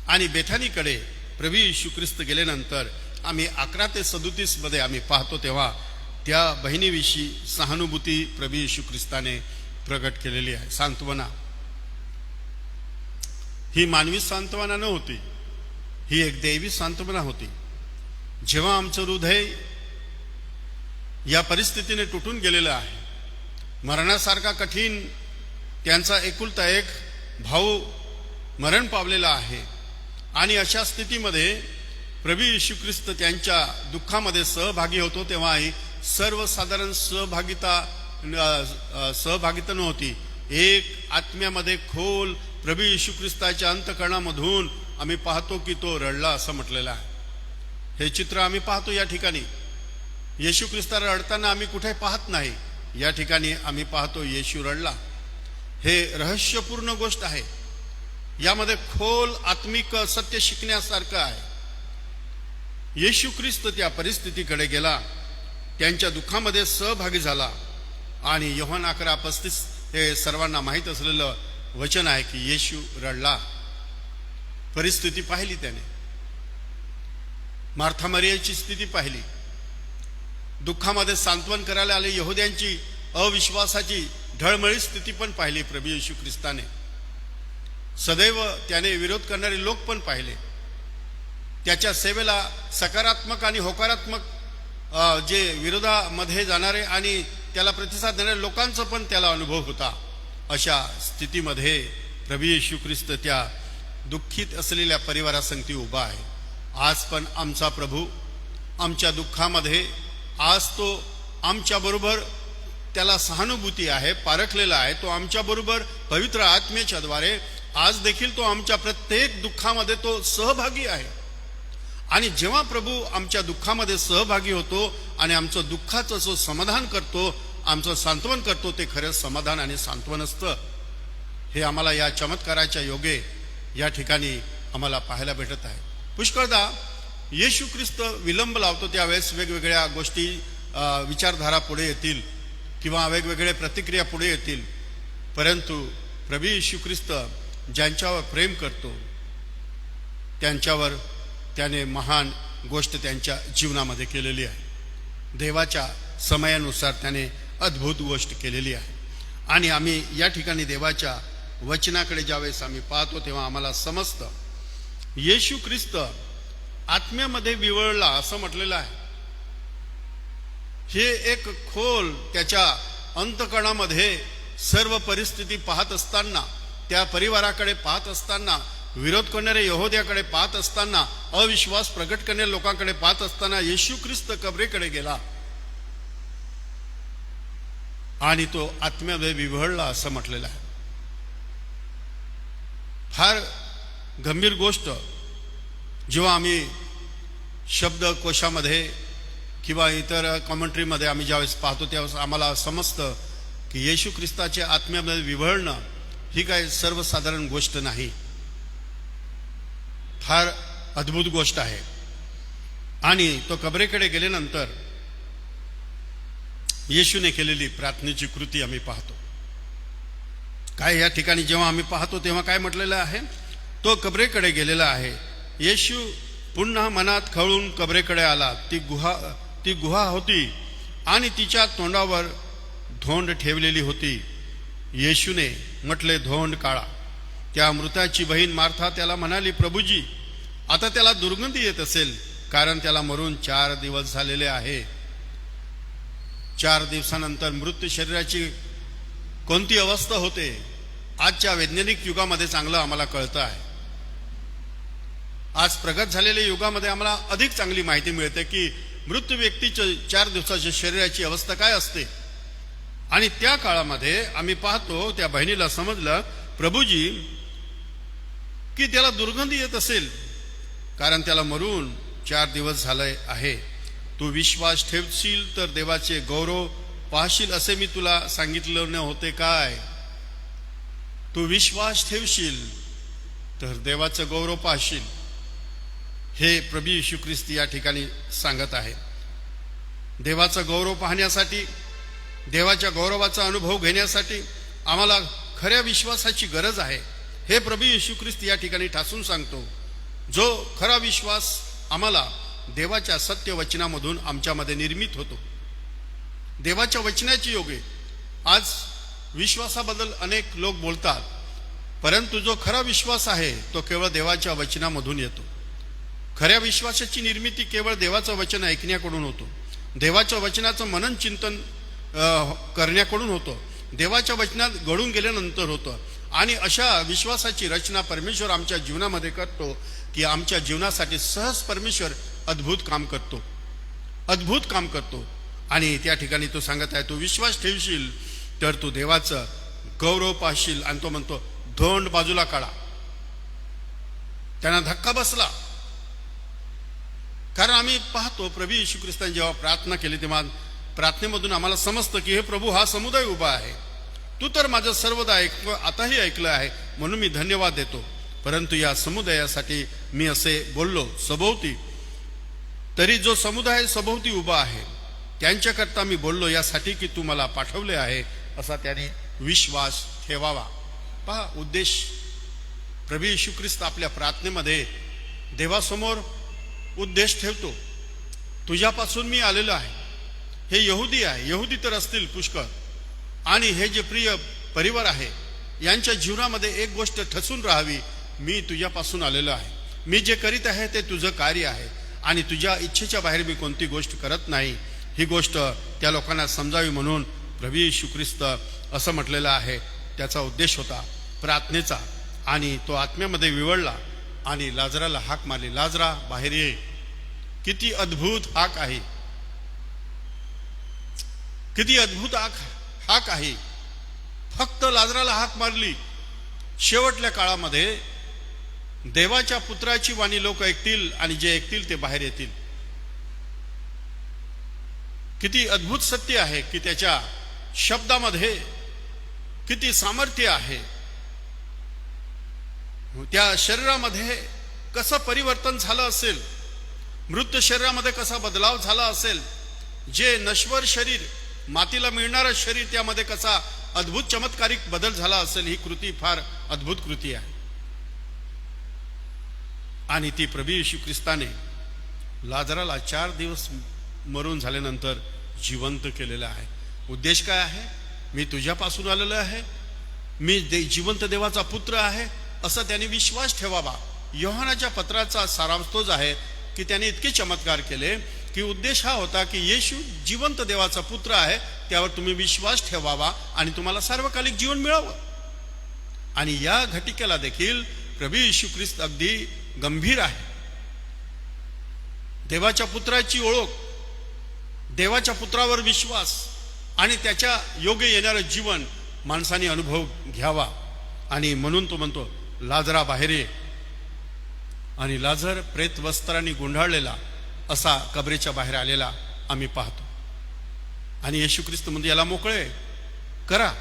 आणि बेथानीकडे प्रभू येशू ख्रिस्त गेल्यानंतर आम्ही 11 ते 37 मध्ये आम्ही पाहतो तेव्हा त्या बहिणीविषयी सहानुभूती प्रभू येशू ख्रिस्ताने प्रगट केलेली आहे. सांत्वना ही मानवी सांत्वना नव्हती, ही एक दैवी सांत्वना होती. जेव्हा आमचं हृदय या परिस्थितीने तुटून गेलेलं आहे, मरणासारखा कठीण त्यांचा एकुलता एक भाऊ मरण पावलेला आहे आणि अशा स्थितीमध्ये प्रभू येशू ख्रिस्त त्यांच्या दुःखामध्ये सहभागी होतो, तेव्हा ही सर्वसाधारण सहभागिता नव्हती. एक आत्म्यामध्ये खोल प्रभू येशू ख्रिस्ताच्या अंतःकरणामधून आम्ही पाहतो की तो रडला असं म्हटलेलं आहे. हे चित्र आम्ही पाहतो या ठिकाणी. येशू ख्रिस्ताला रडताना आम्ही कुठे पाहत नाही, या ठिकाणी आम्ही पाहतो येशू रडला. हे रहस्यपूर्ण गोष्ट आहे. यामध्ये खोल आत्मिक सत्य शिकण्यासारखं आहे. येशू ख्रिस्त त्या परिस्थितीकडे गेला, त्यांच्या दुःखामध्ये सहभागी झाला आणि योहान 11:35 हे सर्वांना माहीत असलेलं वचन आहे की येशू रडला. परिस्थिती पाहिली त्याने, मार्था मरियाची स्थिती पाहिली, दुःखामध्ये सांत्वन करायला आले यहुद्यांची अविश्वासाची ढळमळी स्थिती पण पाहिली प्रभू येशू ख्रिस्ताने. सदैव त्याने विरोध करणारे लोक पण पाहिले. त्याच्या सेवेला सकारात्मक आणि होकारात्मक जे विरोधामध्ये जाणारे आणि त्याला प्रतिसाद देणारे लोकांचा पण त्याला अनुभव होता. अशा स्थितीमध्ये प्रभू येशू ख्रिस्त त्या दुःखित असलेल्या परिवारासंगती उभा आहे. आज पण आमचा प्रभू आमच्या दुःखामध्ये, आज तो आमच्या बरोबर, त्याला सहानुभूती आहे, पारखलेला आहे. तो आमच्या बरोबर पवित्र आत्म्याच्या द्वारे आज देखील तो आमच्या प्रत्येक दुःखामध्ये तो सहभागी आहे. आणि जेव्हा प्रभू आमच्या दुःखामध्ये सहभागी होतो आणि आमचं दुःखाचं जो समाधान करतो, आमचं सांत्वन करतो, ते खरं समाधान आणि सांत्वन असतं. हे आम्हाला या चमत्काराच्या योगे या ठिकाणी आम्हाला पाहायला भेटत आहे. पुष्कळदा येशू ख्रिस्त विलंब लावतो, त्यावेळेस वेगवेगळ्या गोष्टी, विचारधारा पुढे येतील किंवा वेगवेगळ्या प्रतिक्रिया पुढे येतील, परंतु प्रभू येशू ख्रिस्त ज्यांच्यावर प्रेम करतो त्यांच्यावर त्याने महान गोष्ट त्यांच्या जीवनामध्ये केलेली आहे. देवाच्या समयानुसार त्याने अद्भुत गोष्ट केलेली आहे. आणि आम्ही या ठिकाणी देवाच्या वचनाकडे ज्यावेळेस आम्ही पाहतो तेव्हा आम्हाला समजतं येशू ख्रिस्त आत्म्यामध्ये विवळला असं म्हटलेलं आहे. हे एक खोल त्याच्या अंतकणामध्ये सर्व परिस्थिती पाहत असताना, त्या परिवाराकडे पाहत असताना, विरोध करणाऱ्या यहोद्याकडे पाहत असताना, अविश्वास प्रगट करणाऱ्या लोकांकडे पाहत असताना येशू ख्रिस्त कबरेकडे गेला आणि तो आत्म्यामध्ये विव्हळला असं म्हटलेलं आहे. फार गंभीर गोष्ट. जेव्हा आम्ही शब्दकोशामध्ये किंवा इतर कॉमेंट्रीमध्ये आम्ही ज्यावेळेस पाहतो त्यावेळेस आम्हाला समजतं की येशू ख्रिस्ताच्या आत्म्यामध्ये विव्हळणं ही काय सर्वसाधारण गोष्ट नाही, फार अद्भुत गोष्ट आहे. आणि तो कबरेकडे गेल्यानंतर येशूने केलेली प्रार्थनेची कृती आम्ही पाहतो. काय या ठिकाणी जेव्हा आम्ही पाहतो तेव्हा काय म्हटलेलं आहे? तो कबरेकडे गेलेला आहे. येशू पुन्हा मनात खवळून कबरेकडे आला. ती गुहा होती आणि तिच्या तोंडावर धोंड ठेवलेली होती. येशूने म्हटले, धोंड काढा. त्या मृताची बहीण मार्था त्याला म्हणाली, प्रभूजी, आता त्याला दुर्गंधी येत असेल, कारण त्याला मरून 4 दिवस झालेले आहे. 4 दिवसानंतर मृत शरीराची कोणती अवस्था होते आजच्या वैज्ञानिक युगामध्ये चांगलं आम्हाला कळतं आहे. आज प्रगत झालेल्या युगामध्ये आम्हाला अधिक चांगली माहिती मिळते की मृत व्यक्तीच्या 4 दिवसाच्या शरीराची अवस्था काय असते. आणि त्या काळामध्ये आम्ही पाहतो त्या बहिणीला समजलं, प्रभूजी, की त्याला दुर्गंधी येत असेल, कारण त्याला मरून 4 दिवस झाले आहे. तू विश्वास ठेवशील तर देवाचे गौरव पाहशील असे मी तुला सांगितलं न होते काय? तू विश्वास ठेवशील तर देवाचं गौरव पाहशील. हे प्रभू येशू ख्रिस्त या ठिकाणी सांगत आहे. देवाचा गौरव पाहण्यासाठी, देवाच्या गौरवाचा अनुभव घेण्यासाठी आम्हाला खऱ्या विश्वासाची गरज आहे. हे प्रभू येशू ख्रिस्त या ठिकाणी ठासून सांगतो. जो खरा विश्वास आम्हाला देवाच्या सत्य वचनामधून आमच्यामध्ये निर्मित होतो, देवाच्या वचनाची योगे. आज विश्वासाबद्दल अनेक लोक बोलतात, परंतु जो खरा विश्वास आहे तो केवळ देवाच्या वचनामधून येतो. खऱ्या विश्वासाची निर्मिती केवळ देवाचं वचन ऐकण्याकडून होतो, देवाच्या वचनाचं मनन चिंतन करण्याकडून होतं, देवाच्या वचनात घडून गेल्यानंतर होतं. आणि अशा विश्वासाची रचना परमेश्वर आमच्या जीवनामध्ये करतो की आमच्या जीवनासाठी सहज परमेश्वर अद्भुत काम करतो, अद्भुत काम करतो. आणि त्या ठिकाणी तो सांगत आहे, तू विश्वास ठेवशील तर तू देवाचं गौरव पाहशील. आणि तो म्हणतो, धोंड बाजूला काढा. त्यांना धक्का बसला, कारण आम्ही पाहतो प्रभू येशू ख्रिस्ताने जेव्हा प्रार्थना केली तेव्हा प्रार्थनेमधून आम्हाला समजतं की हे प्रभू, हा समुदाय उभा आहे, तू तर माझं सर्वदा आताही ऐकलं आहे, म्हणून मी धन्यवाद देतो. परंतु या समुदायासाठी मी असे बोललो सभोवती, तरी जो समुदाय सभोवती उभा आहे त्यांच्याकरता मी बोललो यासाठी की तू मला पाठवले आहे, असा त्याने विश्वास ठेवावा. पहा उद्देश. प्रभू येशू ख्रिस्त आपल्या प्रार्थनेमध्ये देवासमोर उद्देश ठेवतो. तुझ्यापासून मी आलेलो आहे. हे यहुदी आहे, यहुदी तर असतील पुष्कळ, आणि हे जे प्रिय परिवार आहे यांच्या जीवनामध्ये एक गोष्ट ठसून राहावी, मी तुझ्यापासून आलेलो आहे. मी जे करीत आहे ते तुझं कार्य आहे आणि तुझ्या इच्छेच्या बाहेर मी कोणती गोष्ट करत नाही. ही गोष्ट त्या लोकांना समजावी म्हणून प्रभू येशू ख्रिस्त असं म्हटलेलं आहे. त्याचा उद्देश होता प्रार्थनेचा. आणि तो आत्म्यामध्ये विवळला आणि लाजराला हाक मारली, लाजरा बाहेर ये. किती अद्भुत हाक आहे, किती अद्भुत हाक आहे. फक्त लाजराला हाक मारली. शेवटल्या काळामध्ये देवाच्या पुत्राची वाणी लोक ऐकतील आणि जे ऐकतील ते बाहेर येतील. किती अद्भुत सत्य आहे की त्याच्या शब्दामध्ये किती सामर्थ्य आहे. त्या शरीरामध्ये कसं परिवर्तन झालं असेल, मृत शरीरामध्ये कसा बदलाव झाला असेल, जे नश्वर शरीर, मातीला मिळणारं शरीर, त्यामध्ये कसा अद्भुत चमत्कारिक बदल झाला असेल. ही कृती फार अद्भुत कृती आहे. आणि ती प्रभू येशू ख्रिस्ताने लाजराला 4 दिवस मरून झाल्यानंतर जिवंत केलेलं आहे. उद्देश काय आहे? मी तुझ्यापासून आलेलो आहे, मी जिवंत देवाचा पुत्र आहे असा त्याने विश्वास ठेवावा. योहानाच्या पत्राचा सारांश तोच आहे की त्याने इतके चमत्कार केले की उद्देश हा होता की येशू जिवंत देवाचा पुत्र आहे, त्यावर तुम्ही विश्वास ठेवावा आणि तुम्हाला सार्वकालिक जीवन मिळावं. आणि या घटिकेला देखील प्रभू येशू ख्रिस्त अगदी गंभीर आहे. देवाच्या पुत्राची ओळख, देवाच्या पुत्रावर विश्वास आणि त्याच्या योग्य येणारं जीवन माणसाने अनुभव घ्यावा. आणि म्हणून तो म्हणतो, लाजरा बाहेर ये. आणि लाजर प्रेत वस्त्रांनी गुंडाळलेला असा कबरेच्या बाहेर आलेला आम्ही पाहतो. आणि येशू ख्रिस्त म्हणजे याला मोकळे करा.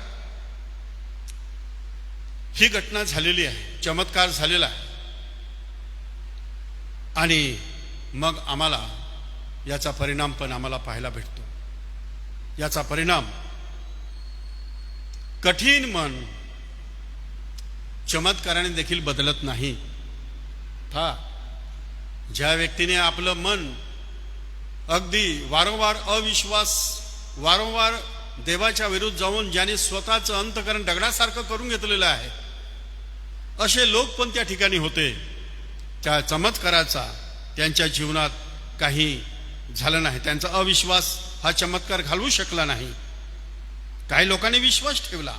ही घटना झालेली आहे, चमत्कार झालेला आहे. आणि मग आम्हाला याचा परिणाम पण आम्हाला पाहायला भेटतो. याचा परिणाम कठीण मन चमत्काराने देखील बदलत नाही. ज्या व्यक्तीने आपलं मन अगदी वारंवार अविश्वास, वारंवार देवाच्या विरुद्ध जाऊन ज्याने स्वतःचं अंतकरण दगडासारखं करून घेतलेलं आहे, असे लोक पण त्या ठिकाणी होते. त्या चमत्काराचा त्यांच्या जीवनात काही झालं नाही. त्यांचा अविश्वास हा चमत्कार घालवू शकला नाही. काही लोकांनी विश्वास ठेवला,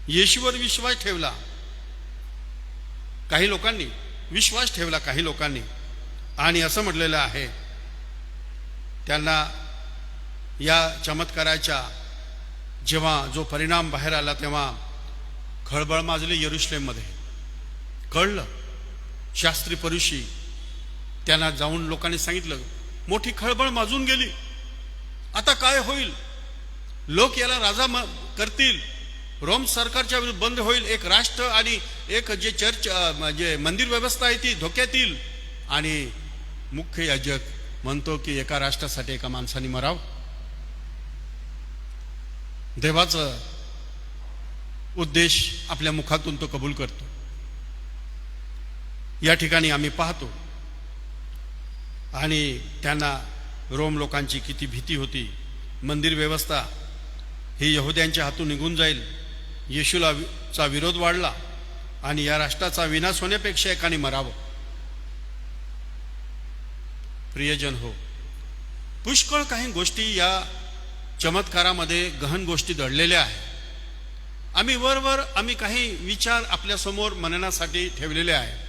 येशूवर विश्वास ठेवला, काही लोकांनी विश्वास ठेवला, काही लोकांनी. आणि असं म्हटलेलं आहे, त्यांना या चमत्काराच्या जेव्हा जो परिणाम बाहेर आला तेव्हा खळबळ माजली यरुशलेममध्ये. कळलं, शास्त्री परुषी त्यांना जाऊन लोकांनी सांगितलं, मोठी खळबळ माजून गेली, आता काय होईल? लोक याला राजा करतील, रोम सरकारच्या विरुद्ध बंद होईल, एक राष्ट्र आणि एक जे चर्च म्हणजे मंदिर व्यवस्था आहे ती धोक्यात येईल. आणि मुख्य याजक म्हणतो की एका राष्ट्रासाठी एका माणसाने मराव. देवाचा उद्देश आपल्या मुखातून तो कबूल करतो. या ठिकाणी आम्ही पाहतो. आणि त्यांना रोम लोकांची किती भीती होती. मंदिर व्यवस्था ही यहुद्यांच्या हातून निघून जाईल, येशूला चा विरोध वाढला आणि या राष्ट्राचा विनाश होण्यापेक्षा एकाने मरावं. प्रियजन हो, पुष्कळ काही गोष्टी या चमत्कारामध्ये गहन गोष्टी दडलेल्या आहेत. आम्ही काही विचार आपल्या समोर मननासाठी ठेवलेले आहे.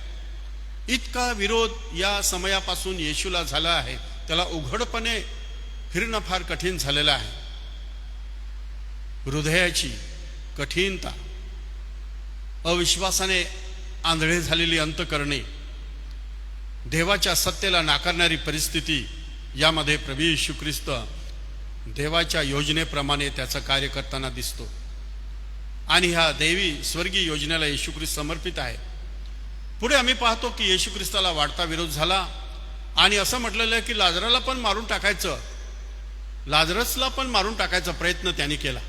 इतका विरोध या समयापासून येशूला झाला आहे, त्याला उघडपणे फिरणं फार कठीण झालेलं आहे. हृदयाची कठीणता, अविश्वासाने आंधळे झालेली अंतकरणे, देवाच्या सत्तेला नाकारणारी परिस्थिती, यामध्ये प्रभू येशू ख्रिस्त देवाच्या योजनेप्रमाणे त्याचं कार्य करताना दिसतो. आणि ह्या देवी स्वर्गीय योजनेला येशू ख्रिस्त समर्पित आहे. पुढे आम्ही पाहतो की येशू ख्रिस्ताला वाढता विरोध झाला आणि असं म्हटलेलं आहे की लाजराला पण मारून टाकायचं, लाजरसला पण मारून टाकायचा प्रयत्न त्यांनी केला.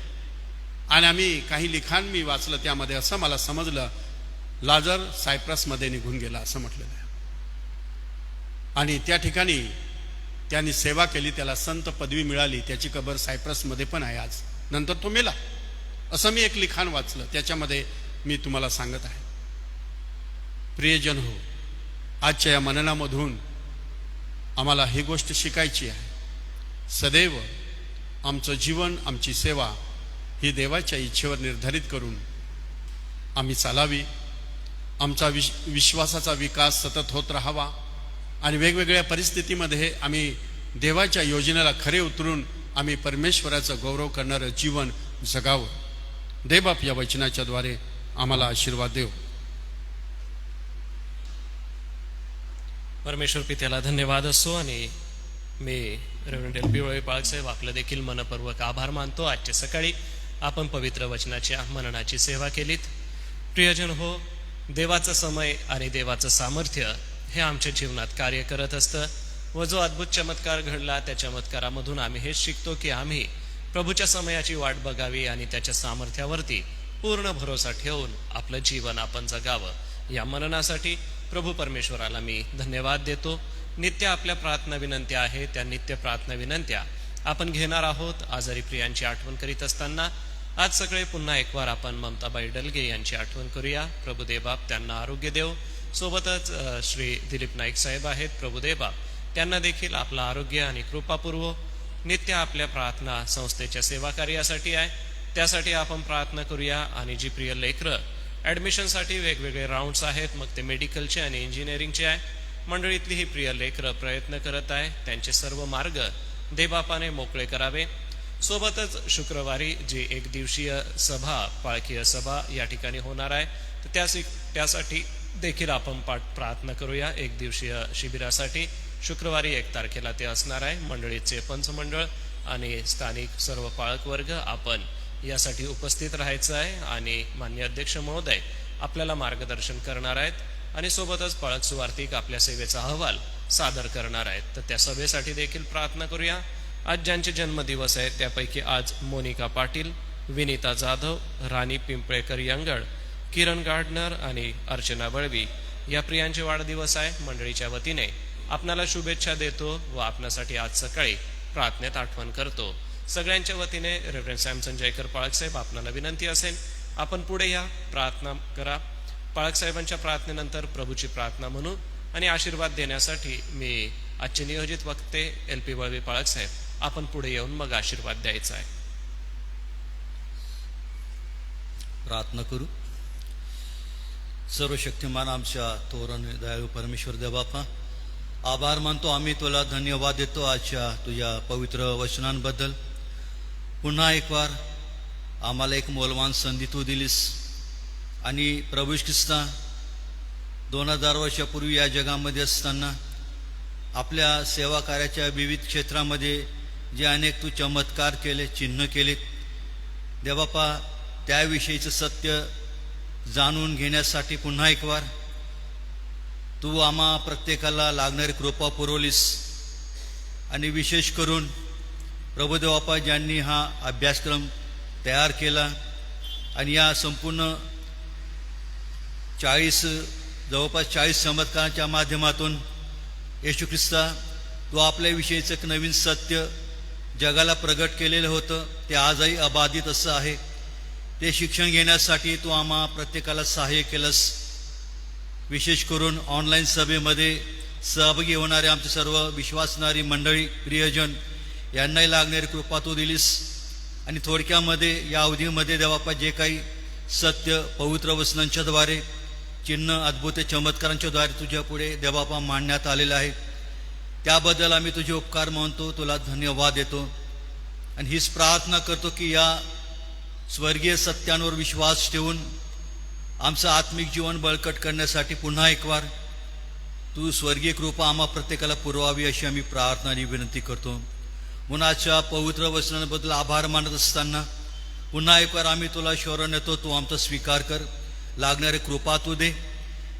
आणि आम्ही काही लिखाण मी वाचलं, त्यामध्ये असं मला समजलं, लाजर सायप्रसमध्ये निघून गेला असं म्हटलेलं आहे. आणि त्या ठिकाणी त्यांनी सेवा केली, त्याला संत पदवी मिळाली, त्याची कबर सायप्रसमध्ये पण आहे आज. नंतर तो मेला असं मी एक लिखाण वाचलं, त्याच्यामध्ये मी तुम्हाला सांगत आहे. प्रियजन हो, आजच्या या मननामधून आम्हाला ही गोष्ट शिकायची आहे. सदैव आमचं जीवन, आमची सेवा ही देवाच्या इच्छेवर निर्धारित करून आम्ही चालावी. आमचा विश्वासाचा विकास सतत होत राहावा आणि वेगवेगळ्या परिस्थितीमध्ये आम्ही देवाच्या योजनेला खरे उतरून आम्ही परमेश्वराचा गौरव करणारं जीवन जगावं. देवबाप या वचनाच्या द्वारे आम्हाला आशीर्वाद देव. परमेश्वर पित्याला धन्यवाद असो. आणि मी रेव्हरंड एल.पी. वळवे पाळक साहेब आपलं देखील मनपूर्वक आभार मानतो. आजच्या सकाळी आपण पवित्र वचनाच्या मननाची सेवा केलीत. प्रियजन हो, देवाचा समय आणि देवाचं सामर्थ्य हे आमच्या जीवनात कार्य करत असतं. व जो अद्भुत चमत्कार घडला त्या चमत्कारामधून आम्ही हेच शिकतो की आम्ही प्रभूच्या समयाची वाट बघावी आणि त्याच्या सामर्थ्यावरती पूर्ण भरोसा ठेवून आपलं जीवन आपण जगावं. या मननासाठी प्रभू परमेश्वराला मी धन्यवाद देतो. नित्य आपल्या प्रार्थना विनंत्या आहेत, त्या नित्य प्रार्थना विनंत्या आपण घेणार आहोत. आजारी प्रियांची आठवण करीत असताना आज सगळे पुन्हा एक वार आपण ममताबाई डलगे यांची आठवण करूया. प्रभुदेव बाप त्यांना आरोग्य देव. सोबतच श्री दिलीप नाईक साहेब आहेत. प्रभुदेव बाप त्यांना देखील आपलं आरोग्य आणि कृपा पुरवो. नित्य आपल्या प्रार्थना संस्थेच्या सेवा कार्यासाठी आहे, त्यासाठी आपण प्रार्थना करूया. आणि जी प्रिय लेकरं ॲडमिशनसाठी वेगवेगळे राऊंड्स आहेत, मग ते मेडिकलचे आणि इंजिनिअरिंगचे आहे, मंडळीतली ही प्रिय लेकरं प्रयत्न करत आहे, त्यांचे सर्व मार्ग देवबापाने मोकळे करावे. सोबतच शुक्रवारी जी एक दिवसीय सभा, पाळकीय सभा या ठिकाणी होणार आहे, तर त्यासाठी देखील आपण प्रार्थना करूया. एक दिवसीय शिबिरासाठी शुक्रवारी 1 तारखेला ते असणार आहे. मंडळीचे पंचमंडळ आणि स्थानिक सर्व पाळक वर्ग आपण यासाठी उपस्थित राहायचं आहे. आणि मान्य अध्यक्ष महोदय आपल्याला मार्गदर्शन करणार आहेत आणि सोबतच पाळक सुवार्तिक आपल्या सेवेचा अहवाल सादर करणार आहेत, तर त्या सभेसाठी देखील प्रार्थना करूया. आज ज्यांचे जन्मदिवस आहेत त्यापैकी आज मोनिका पाटील, विनीता जाधव, राणी पिंपळेकर यंगड, किरण गार्डनर आणि अर्चना बळवी या प्रियांचे वाढदिवस आहे. मंडळीच्या वतीने आपणाला शुभेच्छा देतो व आपणासाठी आज सकाळी प्रार्थनेत आठवण करतो. सगळ्यांच्या वतीने रेव्हरंड सॅमसन जयकर पाळकसाहेब आपणाला विनंती असेल, आपण पुढे या, प्रार्थना करा. पाळकसाहेबांच्या प्रार्थनेनंतर प्रभूची प्रार्थना म्हणू आणि आशीर्वाद देण्यासाठी मी आजचे नियोजित वक्ते LP वळवी पाळकसाहेब आपण पुढे येऊन मग आशीर्वाद द्यायचा आहे. प्रार्थना करू. सर्वशक्तिमान आमच्या थोर दयाळू परमेश्वर देवबापा, आभार मानतो आम्ही, तुला धन्यवाद देतो आजच्या तुझ्या पवित्र वचनांबद्दल. पुन्हा एक वार आम्हाला एक मौल्यवान संधी तू दिलीस आणि प्रभू ख्रिस्ता 2000 वर्षापूर्वी या जगामध्ये असताना आपल्या सेवा कार्याच्या विविध क्षेत्रामध्ये जे अनेक तू चमत्कार केले, चिन्ह केलेत देवबापा, त्याविषयीचं सत्य जाणून घेण्यासाठी पुन्हा एक वार तू आम्हा प्रत्येकाला लागणारी कृपा पुरवलीस. आणि विशेष करून प्रभुदेवबापा ज्यांनी हा अभ्यासक्रम तयार केला आणि या संपूर्ण जवळपास 40 चमत्कारांच्या माध्यमातून येशू ख्रिस्ता तू आपल्याविषयीचं एक नवीन सत्य जगाला प्रगट केलेलं होतं, ते आजही अबाधित असं आहे. ते शिक्षण घेण्यासाठी तू आम्हा प्रत्येकाला सहाय्य केलंस. विशेष करून ऑनलाईन सभेमध्ये सहभागी होणारे आमचे सर्व विश्वासणारी मंडळी, प्रियजन यांनाही लागणारी कृपा तू दिलीस. आणि थोडक्यामध्ये या अवधीमध्ये देवबापा जे काही सत्य पवित्र वचनांच्याद्वारे, चिन्ह, अद्भुत चमत्कारांच्या द्वारे तुझ्या पुढे देवबापा मांडण्यात आलेलं आहे, त्याबद्दल आम्ही तुझे उपकार मानतो, तुला धन्यवाद देतो. आणि हीच प्रार्थना करतो की या स्वर्गीय सत्यांवर विश्वास ठेवून आमचं आत्मिक जीवन बळकट करण्यासाठी पुन्हा एक वार तू स्वर्गीय कृपा आम्हा प्रत्येकाला पुरवावी अशी आम्ही प्रार्थना आणि विनंती करतो. म्हणून आजच्या पवित्र वचनांबद्दल आभार मानत असताना पुन्हा एक वार आम्ही तुला शरण येतो, तू आमचा स्वीकार कर, लागणारी कृपा तू दे.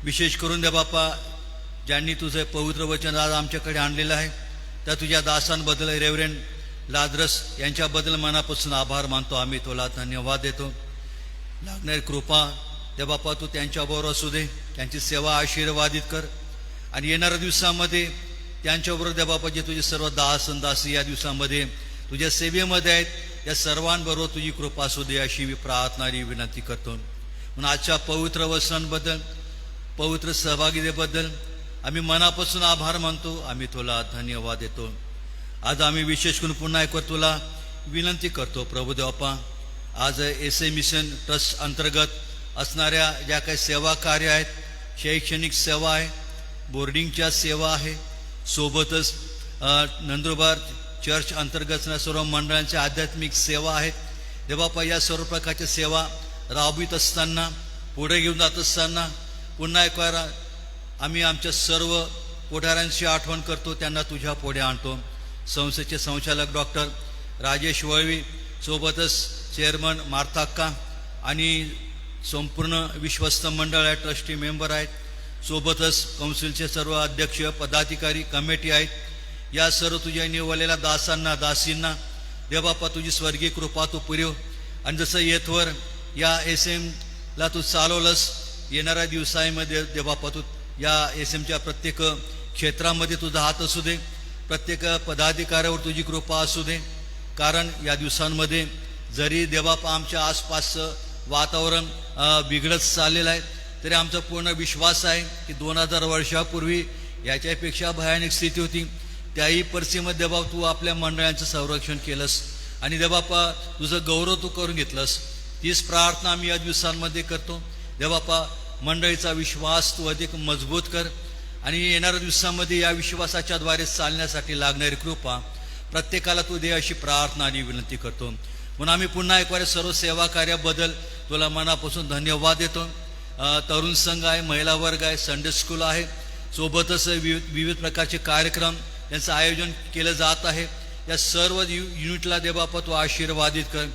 विशेष करून दे बापा, ज्यांनी तुझं पवित्र वचन आज आमच्याकडे आणलेलं आहे त्या तुझ्या दासांबद्दल, रेव्हरंड लाजरस यांच्याबद्दल मनापासून आभार मानतो, आम्ही तुला धन्यवाद देतो. लागणारी कृपा दे बापा, तू त्यांच्याबरोबर असू दे, त्यांची सेवा आशीर्वादित कर. आणि येणाऱ्या दिवसामध्ये त्यांच्याबरोबर दे बापा, जे तुझे सर्व दास आणि दासी या दिवसामध्ये तुझ्या सेवेमध्ये आहेत, या सर्वांबरोबर तुझी कृपा असू दे अशी मी प्रार्थना आणि विनंती करतो. म्हणून आजच्या पवित्र वचनांबद्दल, पवित्र सहभागितेबद्दल आम्ही मनापासून आभार मानतो, आम्ही तुला धन्यवाद देतो. आज आम्ही विशेष करून पुन्हा एकवर तुला विनंती करतो प्रभुदेवपा, आज SA मिशन ट्रस्ट अंतर्गत असणाऱ्या ज्या काही सेवा कार्य आहेत, शैक्षणिक सेवा आहे, बोर्डिंगच्या सेवा आहे, सोबतच नंदुरबार चर्च अंतर्गत सर्व मंडळांच्या आध्यात्मिक सेवा आहेत. देवबापा, या सर्व प्रकारच्या सेवा राबवित असताना, पुढे घेऊन जात असताना पुन्हा एक वेळा आम्ही आमच्या सर्व पुढाऱ्यांची आठवण करतो, त्यांना तुझ्या पुढे आणतो. संस्थेचे संचालक डॉक्टर राजेश वळवी, सोबतच चेअरमन मार्थाक्का आणि संपूर्ण विश्वस्त मंडळ आहे, ट्रस्टी मेंबर आहेत, सोबतच कौन्सिलचे सर्व अध्यक्ष, पदाधिकारी, कमिटी आहेत. या सर्व तुझ्या निवडलेल्या दासांना, दासींना देवबापा तुझी स्वर्गीय कृपा तू पुरव. आणि जसं येथवर या SM तू चालवलंस, येणाऱ्या दिवसांमध्ये देवबापा तू या SM प्रत्येक क्षेत्रामध्ये तुझा हात असू दे, प्रत्येक पदाधिकाऱ्यावर तुझी कृपा असू दे. कारण या दिवसांमध्ये जरी देवबापा आमच्या आसपासचं वातावरण बिघडत चाललेलं आहे, तरी आमचा पूर्ण विश्वास आहे की 2000 वर्षापूर्वी याच्यापेक्षा भयानक स्थिती होती, त्याही परिस्थितीमध्ये देवबाप तू आपल्या मंडळांचं संरक्षण केलंस आणि देवबापा तुझं गौरव तू करून घेतलंस. तीच प्रार्थना आम्ही या दिवसांमध्ये करतो. देवबापा मंडळीचा विश्वास तू अधिक मजबूत कर आणि येणाऱ्या दिवसांमध्ये या विश्वासाच्या द्वारे चालण्यासाठी लागणारी कृपा प्रत्येकाला तू दे अशी प्रार्थना आणि विनंती करतो. म्हणून आम्ही पुन्हा एक वारी सर्व सेवा कार्याबद्दल तुला मनापासून धन्यवाद देतो. तरुण संघ आहे, महिला वर्ग आहे, संडे स्कूल आहे, सोबतच विविध प्रकारचे कार्यक्रम यांचं आयोजन केलं जात आहे. या सर्व युनिटला देवबापा तू आशीर्वादित कर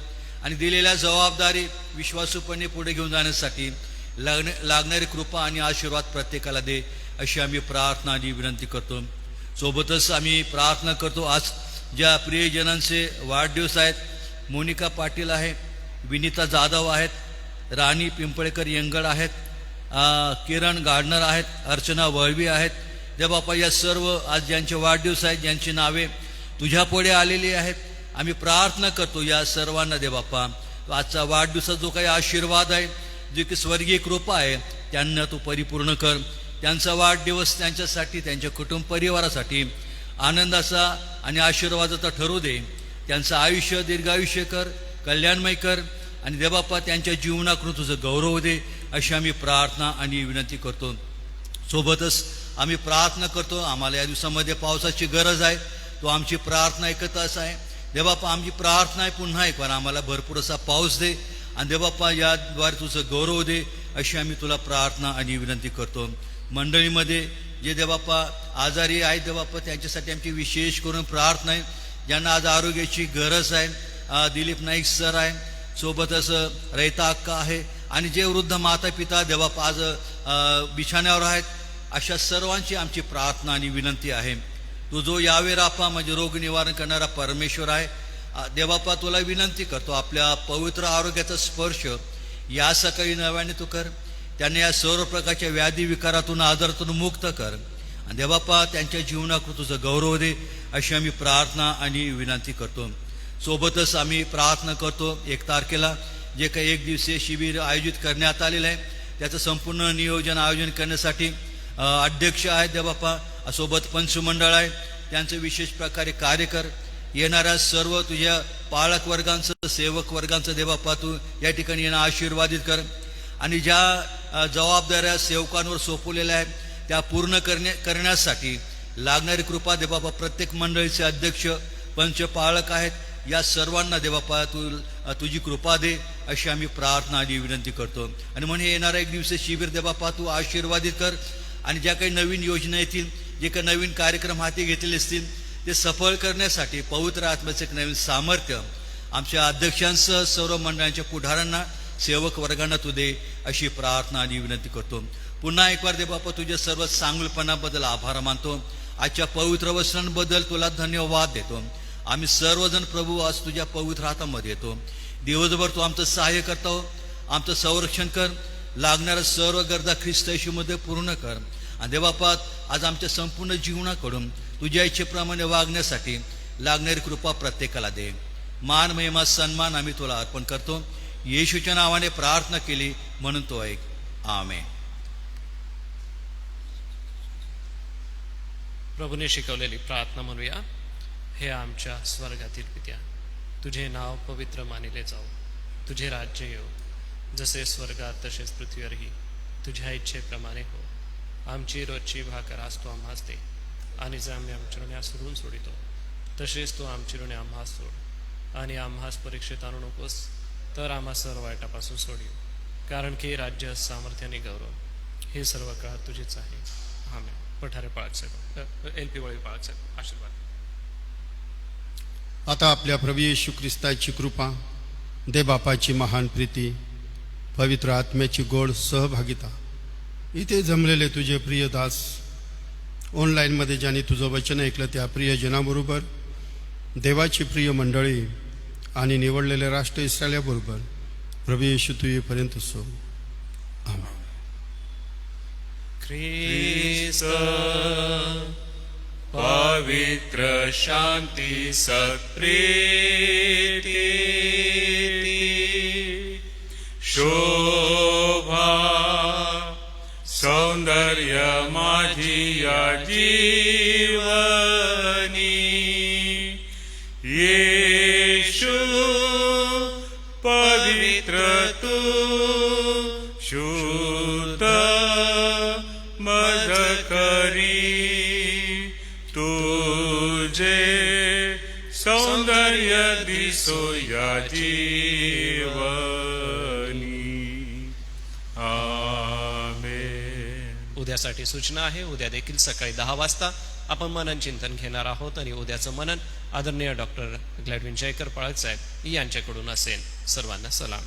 आणि दिलेल्या जबाबदारी विश्वासूपणे पुढे घेऊन जाण्यासाठी लागणारी कृपा आणि आशीर्वाद प्रत्येकाला दे अशी आम्ही प्रार्थना आणि विनंती करतो. सोबतच आम्ही प्रार्थना करतो, आज ज्या प्रियजनांचे वाढदिवस आहेत, मोनिका पाटील आहे, विनीता जाधव आहेत, राणी पिंपळेकर यंगड आहेत, किरण गार्डनर आहेत, अर्चना वळवी आहेत. देवबापा या सर्व आज ज्यांचे वाढदिवस आहेत, ज्यांची नावे तुझ्यापुढे आलेली आहेत, आम्ही प्रार्थना करतो या सर्वांना देवबापा आजचा वाढदिवसाचा जो काही आशीर्वाद आहे, जी की स्वर्गीय कृपा आहे, त्यांना तू परिपूर्ण कर. त्यांचा वाढदिवस त्यांच्यासाठी, त्यांच्या कुटुंब परिवारासाठी आनंदाचा आणि आशीर्वादाचा ठरू दे. त्यांचं आयुष्य दीर्घायुष्य कर, कल्याणमय कर आणि देवबापा त्यांच्या जीवनाकडून तुझं गौरव दे अशी आम्ही प्रार्थना आणि विनंती करतो. सोबतच आम्ही प्रार्थना करतो, आम्हाला या दिवसामध्ये पावसाची गरज आहे, तो आमची प्रार्थना ऐकतच आहे. देवबापा आमची प्रार्थना आहे, पुन्हा एक वार आम्हाला भरपूर असा पाऊस दे आणि देवबापा याद्वारे तुझं गौरव दे अशी आम्ही तुला प्रार्थना आणि विनंती करतो. मंडळीमध्ये जे देवबापा आजारी आहेत देवबापा त्यांच्यासाठी आमची विशेष करून प्रार्थना आहे. ज्यांना आज आरोग्याची गरज आहे, दिलीप नाईक सर आहे, सोबतच रैता अक्का आहे आणि जे वृद्ध माता पिता देवबापा आज बिछाण्यावर आहेत, अशा सर्वांची आमची प्रार्थना आणि विनंती आहे. तू जो यावे रापा म्हणजे रोग निवारण करणारा परमेश्वर आहे, देवबापा तुला विनंती करतो, आपल्या पवित्र आरोग्याचा स्पर्श या सकाळी नव्याने तू कर. त्यांना या सर्व प्रकारच्या व्याधी विकारातून आजारातून मुक्त कर आणि देवबापा त्यांच्या जीवनाकडून तुझं गौरव दे अशी आम्ही प्रार्थना आणि विनंती करतो. सोबतच आम्ही प्रार्थना करतो, 1 तारखेला जे काही 1 दिवसीय शिबिर आयोजित करण्यात आलेलं आहे, त्याचं संपूर्ण नियोजन आयोजन करण्यासाठी अध्यक्ष आहेत देवबापा, सोबत पंचमंडळ आहे, त्यांचं विशेष प्रकारे कार्य कर. येणाऱ्या सर्व तुझ्या पालक वर्गांचं, सेवक वर्गांचं देवबापा तू या ठिकाणी यांना आशीर्वादित कर आणि ज्या जबाबदाऱ्या सेवकांवर सोपवलेल्या आहेत त्या पूर्ण करण्यासाठी लागणारी कृपा देवबापा प्रत्येक मंडळीचे अध्यक्ष, पंचपालक आहेत, या सर्वांना देवबापा तुझी कृपा दे अशी आम्ही प्रार्थना आणि विनंती करतो. आणि म्हणून येणारा 1 दिवसीय शिबिर देवबापा तू आशीर्वादित कर आणि ज्या काही नवीन योजना येतील, जे काही नवीन कार्यक्रम हाती घेतलेले असतील, ते सफळ करण्यासाठी पवित्र आत्म्याचं एक नवीन सामर्थ्य आमच्या अध्यक्षांसह सर्व मंडळांच्या पुढाऱ्यांना, सेवक वर्गांना तू दे अशी प्रार्थना आणि विनंती करतो. पुन्हा एक वार देवबापा तुझ्या सर्व चांगुलपणाबद्दल आभार मानतो. आजच्या पवित्र वचनांबद्दल तुला धन्यवाद देतो. आम्ही सर्वजण प्रभू आज तुझ्या पवित्र हातामध्ये येतो. दिवसभर तू आमचं सहाय्य करतो, आमचं संरक्षण कर, लागणाऱ्या सर्व गरजा ख्रिस्त येशूमध्ये पूर्ण कर आणि देवबापा आज आमच्या संपूर्ण जीवनाकडून तुझ्या इच्छेप्रमाणे वागण्यासाठी लागणारी कृपा प्रत्येकाला दे. मान महिमा सन्मान आम्ही तुला अर्पण करतो. येशूच्या नावाने प्रार्थना केली म्हणून तो ऐक. आमेन. प्रभूने शिकवलेली प्रार्थना म्हणूया. हे आमच्या स्वर्गातील पित्या, तुझे नाव पवित्र मानिले जाओ, तुझे राज्य येऊ, जसे स्वर्गात तसेच पृथ्वीवरही तुझ्या इच्छेप्रमाणे हो. आमची रोजची भाकर आज तू आम्हास दे आणि जे आम्ही आमची ऋणे सोडून सोडितो तसेच तू आमची ऋणे आम्हास सोड आणि आम्हास परीक्षेत आणू नकोस, तर आम्हा सर्व वाईटापासून सोडियो, कारण की राज्य, सामर्थ्य आणि गौरव हे सर्व काळ तुझेच आहे. आमेन. पठारे पाळक साहेब, LP वळवी पाळक साहेब आशीर्वाद. आता आपल्या प्रभू येशू ख्रिस्ताची कृपा, देवबापाची महान प्रीती, पवित्र आत्म्याची गोड सहभागिता, इथे जमलेले तुझे प्रिय दास, ऑनलाईनमध्ये ज्यांनी तुझं वचन ऐकलं त्या प्रियजनाबरोबर, देवाची प्रिय मंडळी आणि निवडलेले राष्ट्र इस्रायलाबरोबर प्रभू येशू तू येईपर्यंत सो. आमेन. ख्रिस्त पवित्र शांती सत्प्रीती शोभा सौंदर्य माझी या जीवनी येशू पवित्र तू शुद्ध मज करी तुझे सौंदर्य दिसो या जीवनी आमेन. उद्यासाठी सूचना आहे. उद्या देखील सकाळी 10 वाजता आपण मनन चिंतन घेणार आहोत आणि उद्याचं मनन आदरणीय डॉक्टर ग्लॅडविन जयकर पाळक साहेब यांच्याकडून असेल. सर्वांना सलाम.